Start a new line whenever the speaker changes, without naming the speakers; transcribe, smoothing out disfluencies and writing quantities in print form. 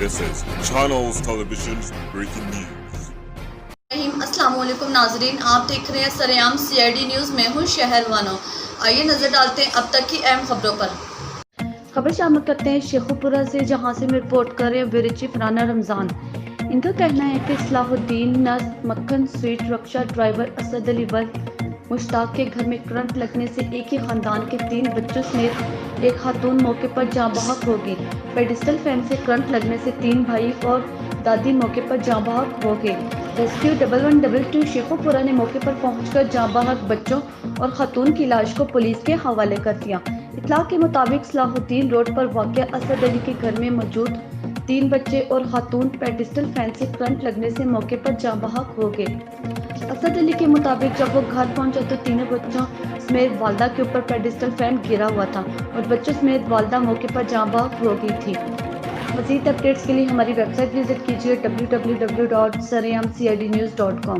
This is Channels Television's breaking news.
السلام علیکم ناظرین، آپ دیکھ رہے ہیں سریام CID نیوز میں ہوں شہر وانو۔ آئیے نظر ڈالتے ہیں اب تک کی اہم خبروں پر۔ خبر شامل کرتے ہیں شیخو پورہ سے، جہاں سے میں رپورٹ کر رہے ہیں بیورو چیف رانا رمضان۔ ان کا کہنا ہے کہ صلاح الدین ناز مکھن سویٹ رکشا ڈرائیور اسد علی ولد مشتاق کے گھر میں کرنٹ لگنے سے ایک ہی خاندان کے 3 بچوں سمیت ایک خاتون موقع پر جاں بحق ہو گئی۔ پیڈسٹل فین سے کرنٹ لگنے سے 3 بھائی اور دادی موقع پر جاں بحق ہو گئے۔ ریسکیو 1122 شیخو پورہ نے موقع پر پہنچ کر جاں بحق بچوں اور خاتون کی لاش کو پولیس کے حوالے کر دیا۔ اطلاع کے مطابق صلاح الدین روڈ پر واقع اسد علی کے گھر میں موجود 3 بچے اور خاتون پیڈسٹل فین سے کرنٹ لگنے سے موقع پر جاں بحق ہو گئے۔ اسد علی کے مطابق جب وہ گھر پہنچا تو تینوں بچوں سمیت والدہ کے اوپر پیڈسٹل فین گرا ہوا تھا اور بچوں سمیت والدہ موقع پر جاں بحق ہو گئی تھی۔ مزید اپڈیٹس کے لیے ہماری ویب سائٹ وزٹ کیجیے www.saryamcidnews.com۔